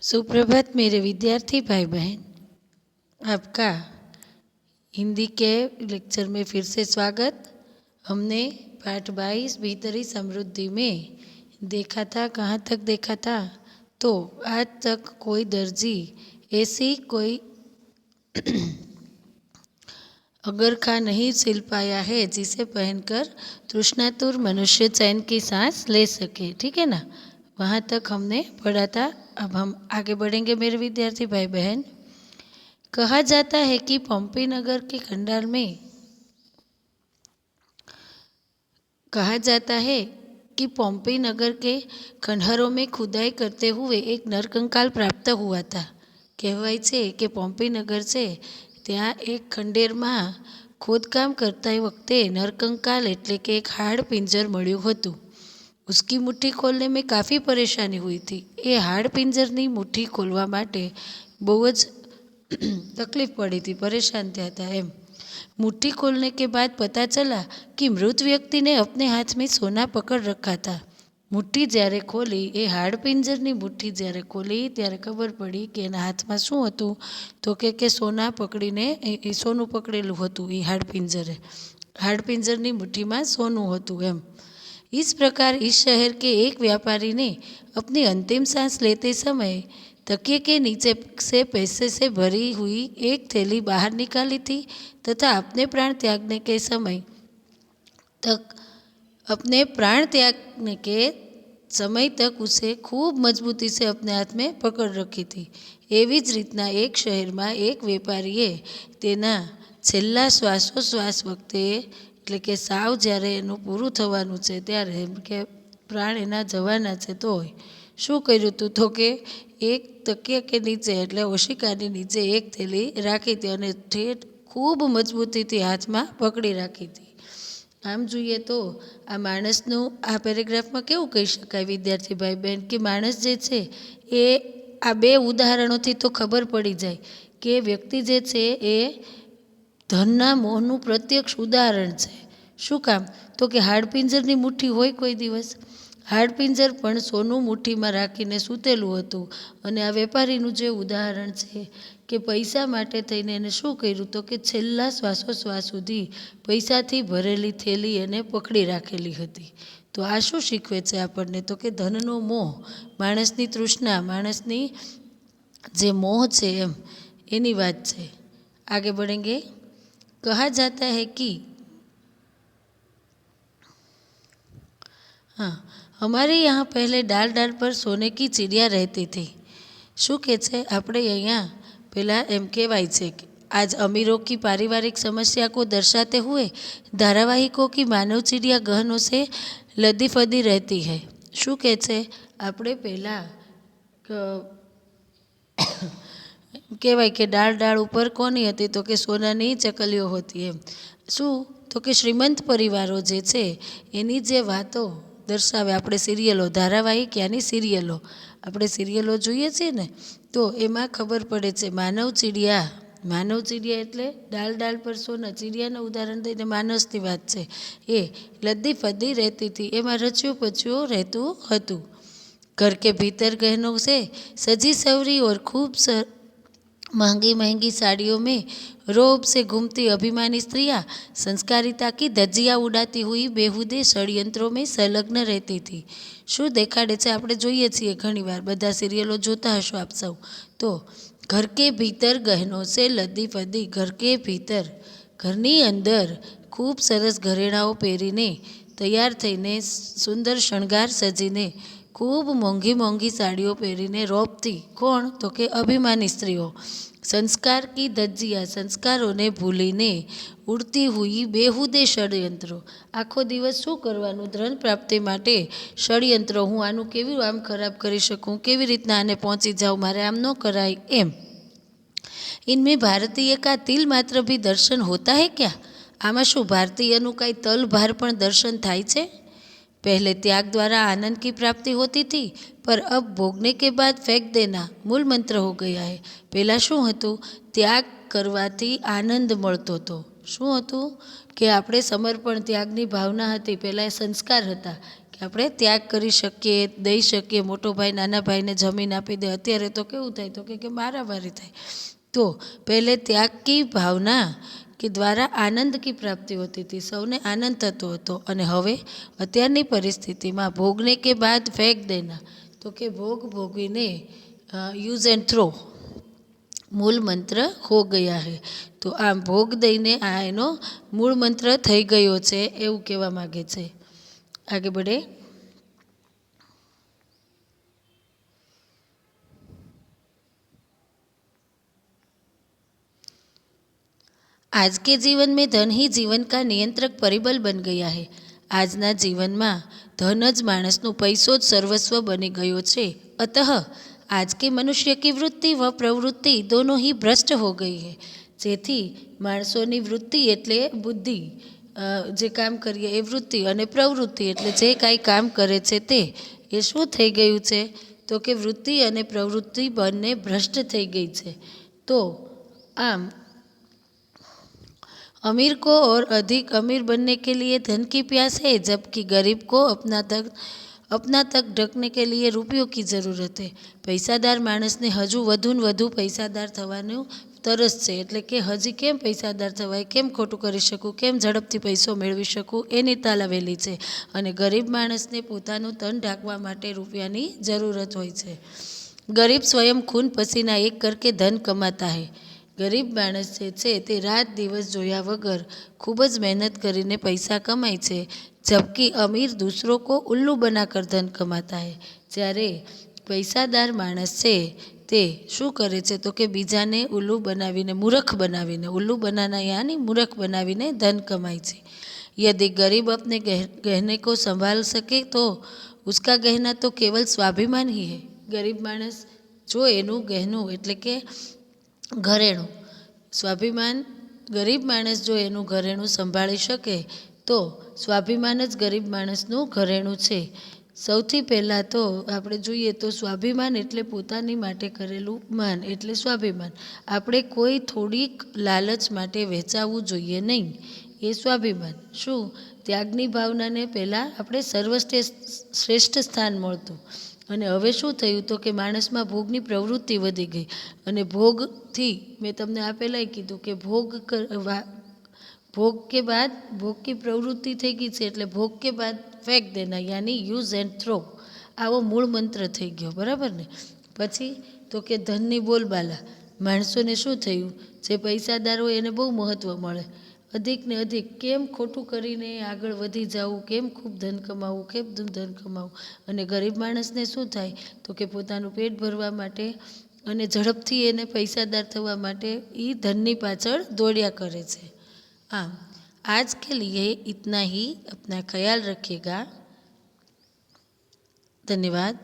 सुप्रभात मेरे विद्यार्थी भाई बहन, आपका हिंदी के लेक्चर में फिर से स्वागत। हमने पाठ 22 भीतरी समृद्धि में देखा था, कहाँ तक देखा था? तो आज तक कोई दर्जी ऐसी कोई अगरखा नहीं सिल पाया है जिसे पहनकर तृष्णातुर मनुष्य चैन की सांस ले सके। ठीक है ना, वहाँ तक हमने पढ़ा था। अब हम आगे बढ़ेंगे मेरे विद्यार्थी भाई बहन। कहा जाता है कि पंपी नगर के खंडार में पंपी नगर के खंडहरों में खुदाई करते हुए एक नरकंकाल प्राप्त हुआ था। કહેવાય છે કે પોમ્પી નગર છે ત્યાં એક ખંડેરમાં ખોદકામ કરતા વખતે નરકંકાલ એટલે કે એક હાડ પિંજર મળ્યું હતું। उसकी मुट्ठी खोलने में काफ़ी परेशानी हुई थी। ये हाड़ पिंजरनी मुट्ठी खोलवा माटे बहुत तकलीफ पड़ी थी, परेशान थया था एम। मुट्ठी खोलने के बाद पता चला कि मृत व्यक्ति ने अपने हाथ में सोना पकड़ रखा था। मुट्ठी જ્યારે ખોલી, એ હાડ પિંજરની મુઠ્ઠી જ્યારે ખોલી ત્યારે ખબર પડી કે એના હાથમાં શું હતું, તો કે સોના પકડીને એ સોનું પકડેલું હતું। એ હાડ પિંજરની મુઠ્ઠીમાં સોનું હતું એમ। इस प्रकार इस शहर के एक व्यापारी ने अपनी अंतिम सांस लेते समय तकिए के नीचे से पैसे से भरी हुई एक थैली बाहर निकाली थी तथा अपने प्राण त्यागने के समय तक उसे खूब मजबूती से अपने हाथ में पकड़ रखी थी। एवी ज रीतना एक शहर में एक वेपारीए तेना छेल्ला श्वासोश्वास वखते એટલે કે સાવ જ્યારે એનું પૂરું થવાનું છે ત્યારે એમ કે પ્રાણ એના જવાના છે તો શું કર્યું હતું, તો કે એક તકિયા કે નીચે એટલે ઓશિકાની નીચે એક થેલી રાખી હતી અને ઠેઠ ખૂબ મજબૂતીથી હાથમાં પકડી રાખી હતી। આમ જોઈએ તો આ માણસનું આ પેરેગ્રાફમાં કેવું કહી શકાય વિદ્યાર્થી ભાઈ બહેન કે માણસ જે છે એ આ બે ઉદાહરણોથી તો ખબર પડી જાય કે વ્યક્તિ જે છે એ ધનના મોહનું પ્રત્યક્ષ ઉદાહરણ છે। શું કામ, તો કે હાડપિંજરની મુઠ્ઠી હોય કોઈ દિવસ, હાડપિંજર પણ સોનું મુઠ્ઠીમાં રાખીને સૂતેલું હતું। અને આ વેપારીનું જે ઉદાહરણ છે કે પૈસા માટે થઈને એને શું કર્યું, તો કે છેલ્લા શ્વાસોશ્વાસ સુધી પૈસાથી ભરેલી થેલી એને પકડી રાખેલી હતી। તો આ શું શીખવે છે આપણને, તો કે ધનનો મોહ, માણસની તૃષ્ણા, માણસની જે મોહ છે એમ એની વાત છે। आगे बढ़ेंगे। कहा जाता है कि हमारे यहाँ पहले डाल डाल पर सोने की चिड़िया रहती थी। शू के छे आपणे अहींया पहला एम कहेवाय छे कि आज अमीरों की पारिवारिक समस्या को दर्शाते हुए धारावाहिकों की मानव चिड़िया गहनों से लदी फदी रहती है। शू के छे आपणे पहला કહેવાય કે ડાળ ડાળ ઉપર કોની હતી, તો કે સોનાની ચકલીઓ હોતી એમ। શું, તો કે શ્રીમંત પરિવારો જે છે એની જે વાતો દર્શાવે, આપણે સિરિયલો, ધારાવાહિક યાની સિરિયલો, આપણે સિરિયલો જોઈએ છીએ ને તો એમાં ખબર પડે છે માનવ ચીડિયા એટલે ડાળ ડાળ પર સોના, ચીડિયાનું ઉદાહરણ દઈને માણસની વાત છે। એ લદ્દી ફદ્દી રહેતી હતી, એમાં રચ્યું પચ્યું રહેતું હતું। घर के भीतर गहनों से सजी सवरी और खूब महंगी महंगी साड़ियों में रोब से घूमती अभिमानी स्त्रियाँ संस्कारिता की धज्जियाँ उड़ाती हुई बेहुदे षड्यंत्रों में संलग्न रहती थी। શું દેખાડે છે, આપણે જોઈએ છીએ ઘણીવાર, બધા સિરિયલો જોતા હશો આપ સૌ। તો ઘર કે ભીતર ગહેનો સે લદી ફદી, ઘર કે ભીતર ઘરની અંદર ખૂબ સરસ ઘરેણાઓ પહેરીને તૈયાર થઈને સુંદર શણગાર સજીને खूब मोंघी मोंघी साड़ियों पहरीने रोपती कोण, तो के अभिमानी स्त्रीओ। संस्कार की धज्जिया, संस्कारों ने भूलीने उड़ती हुई बेहुदे षड्यंत्रों, आखो दिवस शू करवानुं, धन प्राप्ति माटे षड्यंत्रों, हूँ आनुं केवी आम खराब करी शकूँ, केवी रीतना आने पहोंची जाऊँ, मारे आम न कराय एम। इनमें भारतीय का तिल मात्र भी दर्शन होता है क्या? आमां शू भारतीयनुं कांई तल भार पण दर्शन थाय छे? पहले त्याग द्वारा आनंद की प्राप्ति होती थी, पर अब भोगने के बाद फेंक देना मूल मंत्र हो गया है। पहला शू हतुं, त्याग करवाथी आनंद मळतो तो। शू हतुं के आपणे समर्पण, त्यागनी भावना हती, पहला संस्कार हता કે આપણે ત્યાગ કરી શકીએ, દઈ શકીએ. મોટો ભાઈ નાના ભાઈને જમીન આપી દે. અત્યારે તો કેવું થાય તો કે મારામારી થાય. તો પહેલે ત્યાગ કી ભાવના કે દ્વારા આનંદ કી પ્રાપ્તિ હોતી હતી, સૌને આનંદ થતો હતો. અને હવે અત્યારની પરિસ્થિતિમાં ભોગને કે બાદ ફેંક દેના, તો કે ભોગ ભોગવીને યુઝ એન્ડ થ્રો મૂળ મંત્ર હો ગયા હે. તો આમ ભોગ દઈને આ એનો મૂળ મંત્ર થઈ ગયો છે એવું કહેવા માગે છે. આગે બઢે. आज के जीवन में धन ही जीवन का नियंत्रक परिबल बन गया है. આજના જીવનમાં ધન જ માણસનું પૈસો જ સર્વસ્વ બની ગયો છે. અતઃ आज के मनुष्य की वृत्ति व प्रवृत्ति दोनों ही भ्रष्ट हो गई है. જેથી માણસોની વૃત્તિ એટલે બુદ્ધિ, જે કામ કરીએ એ વૃત્તિ, અને પ્રવૃત્તિ એટલે જે કાંઈ કામ કરે છે તે, એ શું થઈ ગયું છે તો કે વૃત્તિ અને પ્રવૃત્તિ બંને ભ્રષ્ટ થઈ ગઈ છે. તો આમ अमीर को और अधिक अमीर बनने के लिए धन की प्यास है, जबकि गरीब को अपना तक ढकने के लिए रुपयों की ज़रूरत है. પૈસાદાર માણસને હજુ વધુ ને વધુ પૈસાદાર થવાનું તરસ છે. એટલે કે હજી કેમ પૈસાદાર થવાય, કેમ ખોટું કરી શકું, કેમ ઝડપથી પૈસો મેળવી શકું, એની તાલાવેલી છે. અને ગરીબ માણસને પોતાનું તન ઢાંકવા માટે રૂપિયાની જરૂરત હોય છે. ગરીબ સ્વયં ખૂન પસીના એક કરકે ધન કમાતા હૈ. ગરીબ માણસ જે છે તે રાત દિવસ જોયા વગર ખૂબ જ મહેનત કરીને પૈસા કમાય છે. જબકી અમીર દૂસરો કો ઉલ્લુ બનાકર ધન કમાતા હૈ. જ્યારે પૈસાદાર માણસ છે તે શું કરે છે તો કે બીજાને ઉલ્લુ બનાવીને, મૂર્ખ બનાવીને, ઉલ્લુ બનાના યાની મૂર્ખ બનાવીને ધન કમાય છે. यदि गरीब अपने गहने को संभाल सके तो उसका गहना तो केवल स्वाभिमान ही है. ગરીબ માણસ જો એનું ગહેનું એટલે કે ઘરેણું, સ્વાભિમાન, ગરીબ માણસ જો એનું ઘરેણું સંભાળી શકે તો સ્વાભિમાન જ ગરીબ માણસનું ઘરેણું છે. સૌથી પહેલાં તો આપણે જોઈએ તો સ્વાભિમાન એટલે પોતાની માટે કરેલું માન એટલે સ્વાભિમાન. આપણે કોઈ થોડીક લાલચ માટે વેચાવવું જોઈએ નહીં, એ સ્વાભિમાન. શું ત્યાગની ભાવનાને પહેલાં આપણે શ્રેષ્ઠ સ્થાન મળતું. અને હવે શું થયું તો કે માણસમાં ભોગની પ્રવૃત્તિ વધી ગઈ. અને ભોગથી મેં તમને આ પહેલાંય કીધું કે ભોગ કે બાદ ભોગ કી પ્રવૃત્તિ થઈ ગઈ છે. એટલે ભોગ કે બાદ ફેંક દેના યાની યુઝ એન્ડ થ્રો, આવો મૂળ મંત્ર થઈ ગયો. બરાબર ને. પછી તો કે ધનની બોલબાલા. માણસોને શું થયું, જે પૈસાદાર હોય એને બહુ મહત્ત્વ મળે. અધિક ને અધિક કેમ ખોટું કરીને આગળ વધી જવું, કેમ ખૂબ ધન કમાવું, કેમ ધન કમાવું. અને ગરીબ માણસને શું થાય તો કે પોતાનું પેટ ભરવા માટે અને ઝડપથી એને પૈસાદાર થવા માટે એ ધનની પાછળ દોડ્યા કરે છે. આમ आज के लिए इतना ही. अपना ख्याल रखिएगा. धन्यवाद.